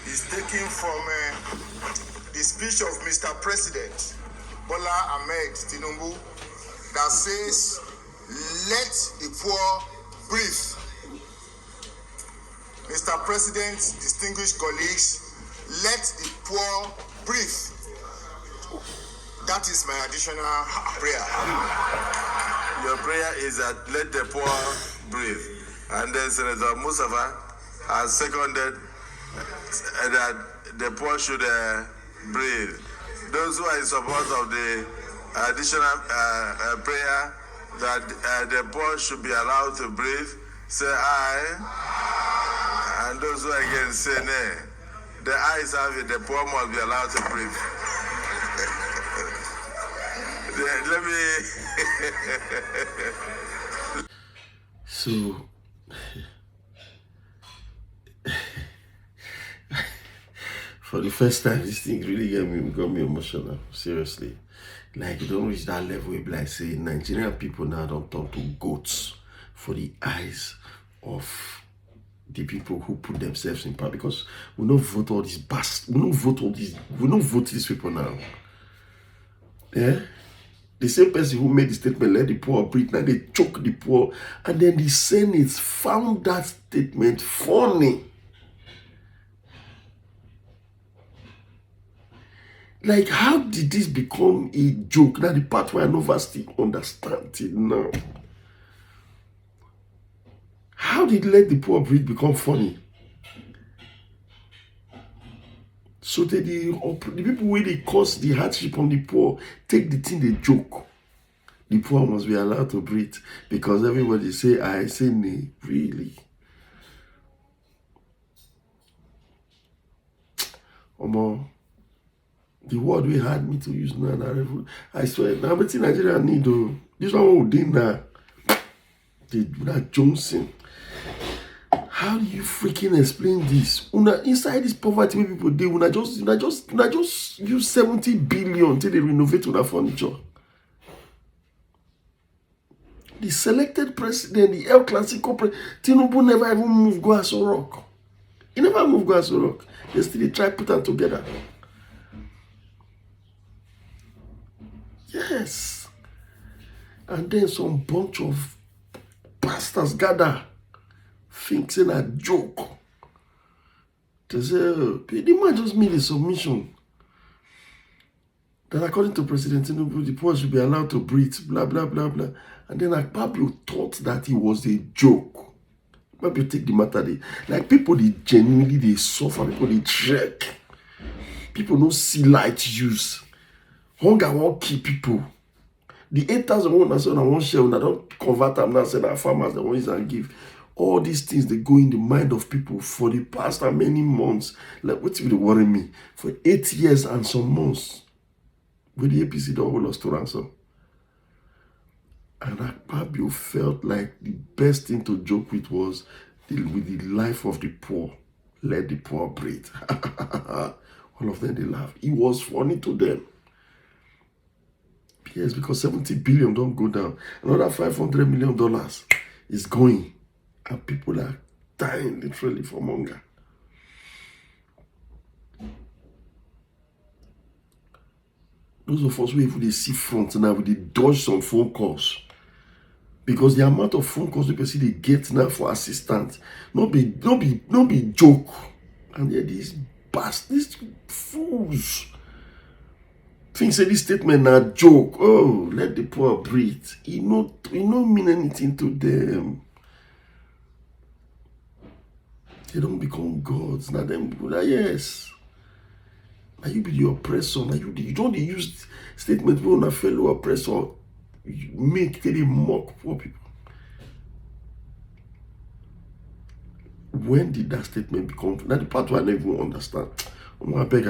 is taken from the speech of Mr. President Bola Ahmed Tinubu that says, "Let the poor breathe." Mr. President, distinguished colleagues, let the poor breathe. That is my additional prayer. Your prayer is that let the poor breathe. And then Senator Mustafa has seconded that the poor should breathe. Those who are in support of the additional prayer that the poor should be allowed to breathe, say aye. And those who are against say nay. The ayes have it, the poor must be allowed to breathe. Let me... So, for the first time, this thing really got me emotional. Seriously. Like, you don't reach that level where, like, say, Nigerian people now don't turn to goats for the eyes of the people who put themselves in power, because we don't vote all these bastards. We don't vote these people now. Yeah? The same person who made the statement, let the poor breathe, now they choke the poor. And then the Senate found that statement funny. Like, how did this become a joke? Now, the part where I never still understand it now. How did let the poor breathe become funny? So that the people where they cause the hardship on the poor take the thing they joke. The poor must be allowed to breathe because everybody say I say nay. Really? The word we had me to use now. I swear, now everything Nigeria need though. This one who did now. That Johnson. How do you freaking explain this? Inside this poverty where people do, una just use 70 billion till they renovate that furniture. The selected president, the El Clasico president, Tinubu never even moved go Aso Rock. He never moved go Aso Rock. They still try to put them together. Yes. And then some bunch of pastors gather. Thinks in a joke. To say, the man just made a submission that according to President Tinubu, the poor should be allowed to breathe, blah, blah, blah, blah. And then Akpabio thought that it was a joke. Maybe take the matter, like people, they genuinely, they suffer, people, they trek. People don't see light use. Hunger won't keep people. The 8,000 one that's on one share, I don't convert them now, say that farmers, the ones and give. All these things, they go in the mind of people for the past many months. Like, what's really worrying me? For 8 years and some months, with the APC, don't hold us to ransom. And Akpabio felt like the best thing to joke with was with the life of the poor. Let the poor breathe. All of them, they laugh. It was funny to them. Yes, because 70 billion don't go down. Another $500 million is going. And people are dying literally from hunger. Those of us who even see front now, we dodge some phone calls. Because the amount of phone calls people see they get now for assistance, not be joke. And yet these bastards, these fools, think say this statement na joke. Oh, let the poor breathe. It not mean anything to them. They don't become gods. Now them people are, yes. Now you be the oppressor. Now you don't use statement when a fellow oppressor make till they mock poor people. When did that statement become? Now the part where I never even understand. I beg.